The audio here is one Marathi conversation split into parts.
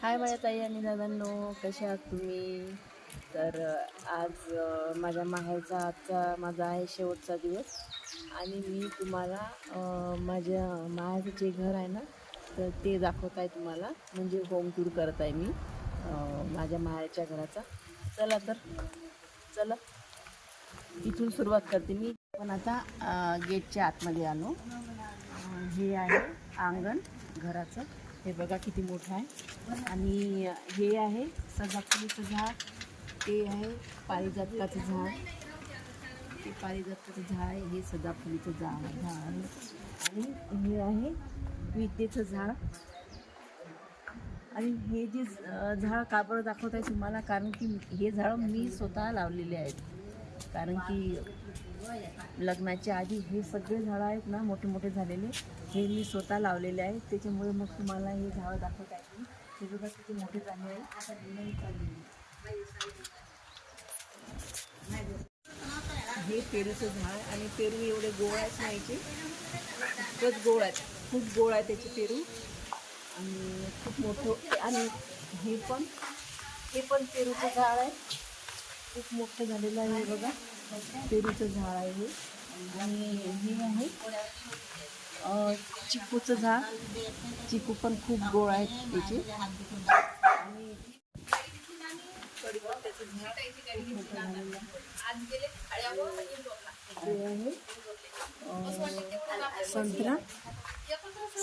हाय माझ्या ताई आणि दादांनो, कसे आहात तुम्ही? तर आज माझ्या माहेरचा आजचा माझा आहे शेवटचा दिवस आणि मी तुम्हाला माझ्या माहेरचं जे घर आहे ना, तर ते दाखवत आहे तुम्हाला. म्हणजे होम टूर करत आहे मी माझ्या माहेरच्या घराचा. चला तर, चला इथून सुरुवात करते मी. पण आता गेटच्या आतमध्ये आलो. हे आहे अंगण घराचं. हे बघा किती मोठं आहे. आणि हे आहे सदाफुलीचं झाड, ते आहे पारिजातकाचं झाड, ते पारिजातकाचं झाड आहे, हे सदाफुलीचं झाड आहे. आणि हे आहे विद्येचं झाड. आणि हे जे झाड का बरं दाखवत आहे तुम्हाला, कारण की हे झाड मी स्वतः लावलेले आहेत. कारण की लग्नाच्या आधी हे सगळे झाडं आहेत ना, मोठे मोठे झालेले, हे मी स्वतः लावलेले आहेत. त्याच्यामुळे मग तुम्हाला हे झाडं दाखवत आहे मी. हे बघा किती मोठे झाले आहे. हे पेरूचं झाड, आणि पेरू एवढे गोड आहेत नाहीचे, खूपच गोड आहेत, खूप गोड आहे त्याचे पेरू. आणि खूप मोठं. आणि हे पण पेरूचं झाड आहे, खूप मोठं झालेलं आहे. हे बघा पेरूचं झाड आहे हे. आणि हे आहे चिकूचं झाड. चिकू पण खूप गोड आहेत त्याचे. आणि कडीपत्त्याचं झाड खूप मोठं झालेलं आहे.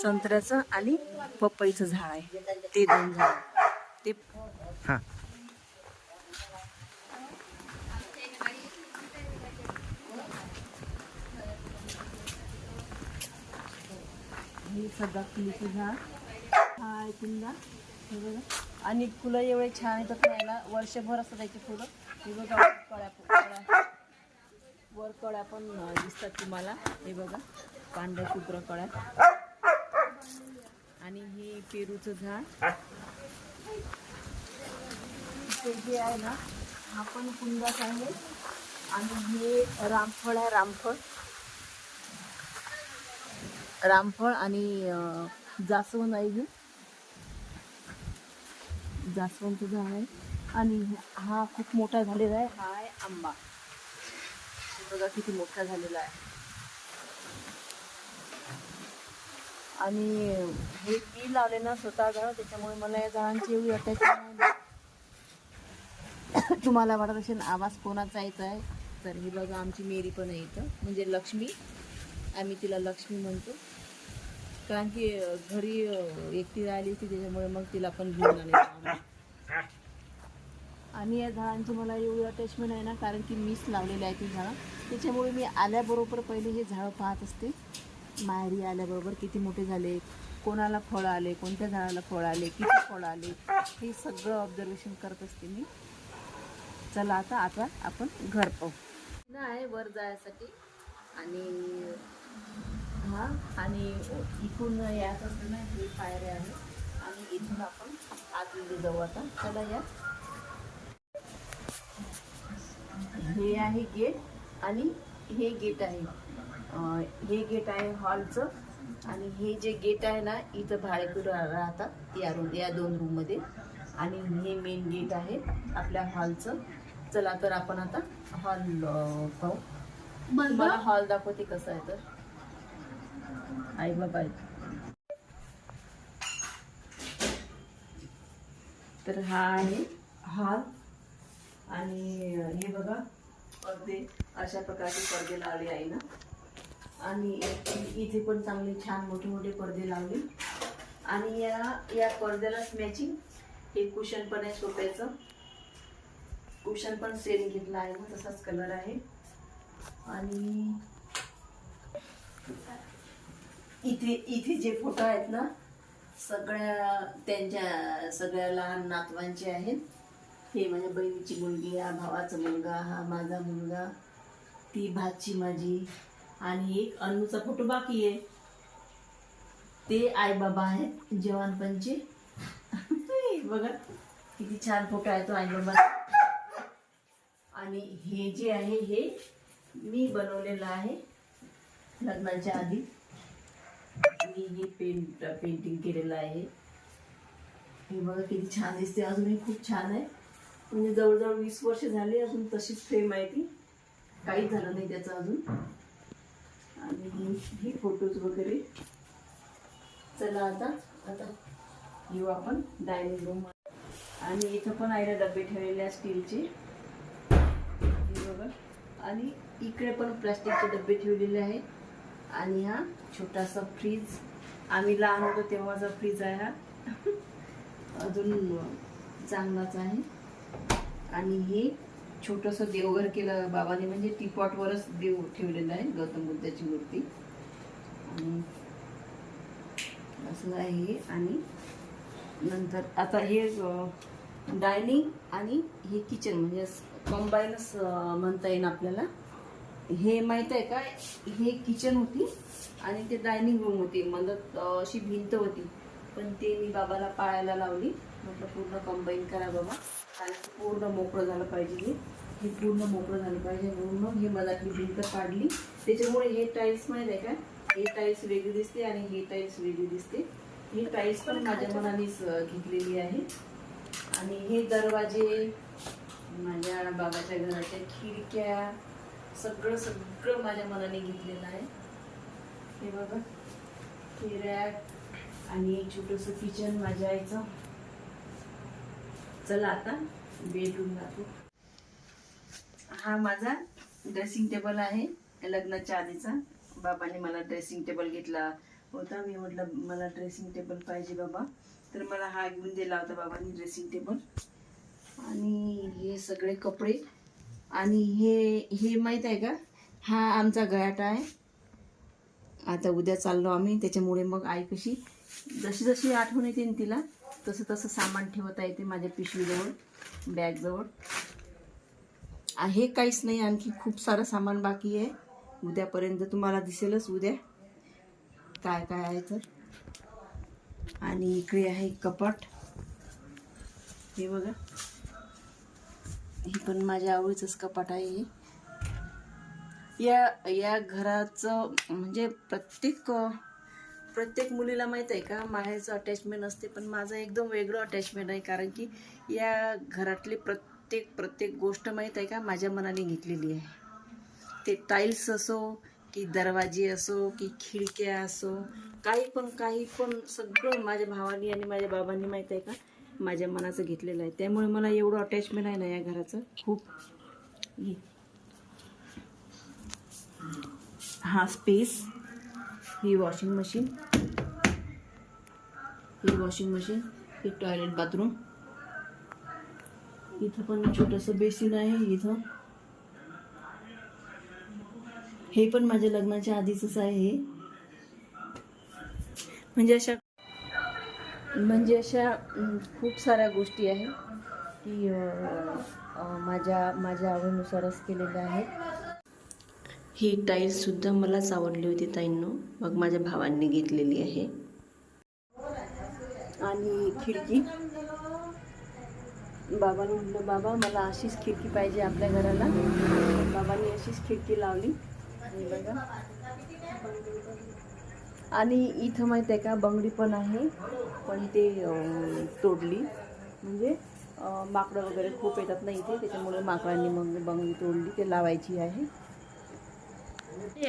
संत्र्याचं आणि पपईचं झाड आहे. ते दोन झाड ते. हां, हे सदाफुलीचं झाड हा आहे कुंदा. हे बघा. आणि फुलं एवढे छान येतात याला, वर्षभर असतात त्याची फुलं. हे बघा वर कळ्या पण दिसतात तुम्हाला. हे बघा पांढऱ्या शुभ्र कळ्या. आणि हे पेरूचं झाड. ते जे आहे ना, हा पण कुंदाच आहे. आणि हे रामफळ आहे, रामफळ आणि जास्वंद आहे. हे जास्वंदचं झाड आहे. आणि हा खूप मोठा झालेला आहे, हा आहे आंबा. बघा किती मोठा झालेला आहे. आणि हे मी लावले ना स्वतः झाड, त्याच्यामुळे मला या झाडांची एवढी अटॅचमेंट आहे. तुम्हाला वाटत असेल आवाज कोणाचा येत आहे, तर ही बघा आमची मेरी पण आहे इथं, म्हणजे लक्ष्मी. आम्ही तिला लक्ष्मी म्हणतो, कारण की घरी एकटी राहिली होती, त्याच्यामुळे मग तिला पण घेऊन आले. आणि या झाडांची मला एवढी अटॅचमेंट आहे ना, कारण की मीच लावलेले आहे ती झाडं. त्याच्यामुळे मी आल्याबरोबर पहिले हे झाडं पाहत असते. माहेरी आल्याबरोबर किती मोठे झाले, कोणाला फळं आले, कोणत्या झाडाला फळं आले, किती फळं आले, हे सगळं ऑब्झर्वेशन करत असते मी. चला आता आपण घर पाहू. ना आहे वर जायसाठी. आणि हां, आणि इथून यायचं असतं ना, हे पायऱ्या आहे. आणि इथून आपण आतमध्ये जाऊ आता. चला या. हे आहे गेट, आणि हे गेट आहे. हे गेट आहे हॉलचं. आणि हे जे गेट आहे ना, इथं भाडेकरू राहतात या दोन रूममध्ये. आणि हे मेन गेट आहे आपल्या हॉलचं. चला तर आपण आता हॉल पाहू. मला हॉल दाखवते कसं आहे. तर आई बाबा आहेत. तर हा आहे हॉल. आणि हे बघा पडदे, अशा प्रकारचे पडदे लावले आहे ना. आणि इथे पण चांगले छान मोठे मोठे पडदे लावले. आणि या पडद्यालाच मॅचिंग हे कुशन पण आहे सोफ्याचं. कुशन पण सेम घेतला आहे ना, तसाच कलर आहे. आणि इथे जे फोटो आहेत ना, त्यांच्या सगळ्या लहान नातवांचे आहेत. हे माझ्या बहिणीची मुलगी, हा भावाचा मुलगा, हा माझा मुलगा, ती भाची माझी. आणि एक अन्नूचा फोटो बाकी आहे, ते आई बाबा आहेत जवानपणचे. बघा किती छान फोटो आहे तो आई बाबा. आणि हे जे आहे हे मी बनवलेलं आहे लग्नाच्या आधी. मी हे पेंटिंग केलेलं आहे. हे बघा किती छान दिसते, अजूनही खूप छान आहे. म्हणजे जवळजवळ 20 वर्ष झाली अजून तशीच फ्रेम आहे ती, काहीच झालं नाही त्याचं अजून. आणि हे फोटोज वगैरे. चला आता येऊ आपण डायनिंग रूम. आणि इथं पण आहे ना डबे ठेवलेले आहे स्टीलचे, हे बघा. आणि इकडे पण प्लास्टिकचे डबे ठेवलेले आहेत. आणि हा छोटासा फ्रीज, आम्ही लहान होतो तेव्हाचा फ्रीज आहे हा. अजून चांगलाच आहे. आणि हे छोटंसं देवघर केलं बाबाने, म्हणजे टीपॉटवरच देव ठेवलेलं आहे, गौतम बुद्धाची मूर्ती. आणि असं आहे. आणि नंतर आता हे डायनिंग आणि हे किचन, म्हणजे कंबाईनच म्हणता येईल आपल्याला. हे माहीत आहे का, हे किचन होती आणि ते डायनिंग रूम होती. मदत अशी भिंत होती, पण ते मी बाबाला पाळायला लावली. म्हटलं पूर्ण कंबाईन करा बाबा, आणि पूर्ण मोकळं झालं पाहिजे. हे पूर्ण मोकळं झालं पाहिजे म्हणून मग हे मधातली भिंत काढली. त्याच्यामुळे हे टाईल्स माहीत आहे का, हे टाईल्स वेगळी दिसते आणि हे टाईल्स वेगळी दिसते. ही टाईल्स पण माझ्या मनानेच घेतलेली आहे. आणि हे दरवाजे, माझ्या बाबाच्या घराच्या खिडक्या, सगळं माझ्या मनाने घेतलेलं आहे. हे बघा, हे रॅक आणि एक छोटंसं किचन माझ्या आईचं. चला आता बेडरूम जातो. हा माझा ड्रेसिंग टेबल आहे, लग्नाच्या आधीचा. बाबाने मला ड्रेसिंग टेबल घेतला होता. मी म्हटलं मला ड्रेसिंग टेबल पाहिजे बाबा, तर मला हा घेऊन दिला होता बाबांनी ड्रेसिंग टेबल. आणि हे सगळे कपडे. आणि हे माहीत आहे का, हा आमचा गयाटा आहे. आता उद्या चाललो आम्ही, त्याच्यामुळे मग आई कशी जशी जशी आठवण येते ना तिला, तसं तसं सामान ठेवता येते माझ्या पिशवीजवळ, बॅगजवळ. हे काहीच नाही, आणखी खूप सारं सामान बाकी आहे. उद्यापर्यंत तुम्हाला दिसेलच उद्या काय काय आहे तर. आणि इकडे आहे कपाट, हे बघा, हे पण माझ्या आवडीचंच कपाट आहे. हे या घराचं म्हणजे प्रत्येक मुलीला माहीत आहे का, माहेरचं अटॅचमेंट असते, पण माझं एकदम वेगळं अटॅचमेंट आहे. कारण की या घरातली प्रत्येक गोष्ट माहीत आहे का, माझ्या मनाने घेतलेली आहे. ते टाईल्स असो की दरवाजे असो की खिडक्या असो, काही पण सगळं माझ्या भावानी आणि माझ्या बाबांनी माहीत आहे का, माझ्या मनाचं घेतलेलं आहे. त्यामुळे मला एवढं अटॅचमेंट आहे ना या घराचं खूप. हा स्पेस, ही वॉशिंग मशीन, हे टॉयलेट बाथरूम. इथं पण छोटंसं बेसिन आहे. इथं हे पण माझ्या लग्नाच्या आधीचंच आहे. हे म्हणजे अशा खूप साऱ्या गोष्टी आहेत की माझ्या आवडीनुसारच केलेल्या आहेत. ही टाईल्ससुद्धा मलाच आवडली होती ताईंनो, मग माझ्या भावांनी घेतलेली आहे. आणि खिडकी, बाबांनी म्हटलं बाबा मला अशीच खिडकी पाहिजे आपल्या घराला. बाबांनी अशीच खिडकी लावली. बघा, आणि इथं माहीत आहे का, बंगडी पण आहे, पण ते तोडली. म्हणजे माकडं वगैरे खूप येतात ना इथे, त्याच्यामुळे माकडांनी मग बंगडी तोडली, ते लावायची आहे.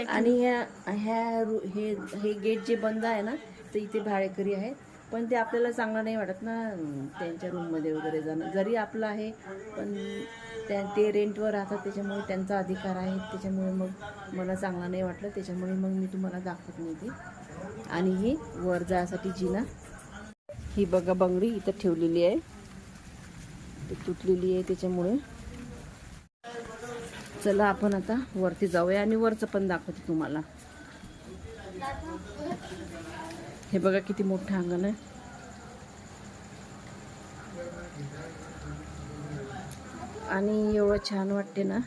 आणि हे गेट जे बंद आहे ना, तर इथे भाडेकरी आहे, पण ते आपल्याला चांगलं नाही वाटत ना त्यांच्या रूममध्ये वगैरे जाणं. जरी आपलं आहे, पण ते रेंटवर राहतात, त्याच्यामुळे त्यांचा अधिकार आहे. त्याच्यामुळे मग मला चांगलं नाही वाटलं, त्याच्यामुळे मग मी तुम्हाला दाखवत नाही ते. आणि ही वर जायसाठी जिना, ही बघा बंगडी इथं ठेवलेली आहे, ती तुटलेली आहे त्याच्यामुळे. चला आपण आता वरती जाऊया आणि वरचं पण दाखवते तुम्हाला. हे बघा किती मोठं अंगण आहे. आणि एवढं छान वाटते ना,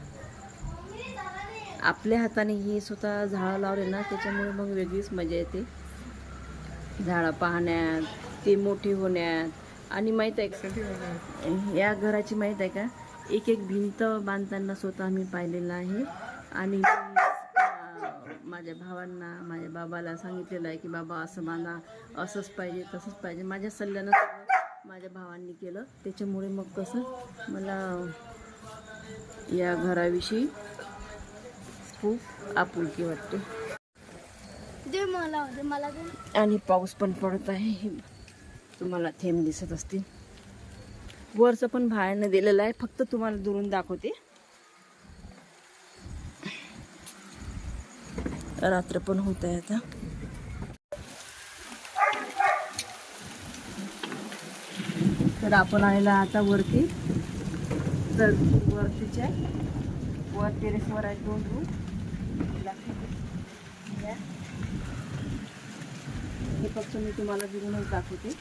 आपल्या हाताने हे स्वतः झाडं लावले ना, त्याच्यामुळे मग वेगळीच मजा येते झाडं पाहण्यात, ते मोठे होण्यात. आणि माहीत आहे का, या घराची माहीत आहे का, एक भिंत बांधताना स्वतः मी पाहिलेलं आहे. आणि माझ्या भावांना, माझ्या बाबाला सांगितलेलं आहे की बाबा असं बांधा, असंच पाहिजे, तसंच पाहिजे. माझ्या सल्ल्यानं माझ्या भावांनी केलं, त्याच्यामुळे मग कसं मला या घराविषयी खूप आपुलकी वाटते. आणि पाऊस पण पडत आहे, तुम्हाला थेंब दिसत असतील. वरचं पण बाहेरनं दिलेलं आहे, फक्त तुम्हाला दुरून दाखवते. रात्र पण होत आहे आता. तर आपण आलेला आता वरती, तर वरतीच आहे, वर टेरेसवर आहे 2 रूम. हे फक्त मी तुम्हाला दुरूनच दाखवते.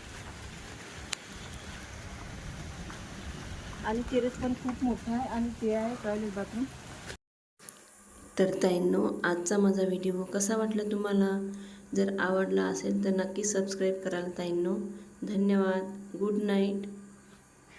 आणि टेरेस पण खूप मोठा आहे आणि ते आहे टॉयलेट बाथरूम. तर ताईंनो, आजचा माझा व्हिडिओ कसा वाटला तुम्हाला? जर आवडला असेल तर नक्की सबस्क्राईब कराल ताईंनो. धन्यवाद. Good night.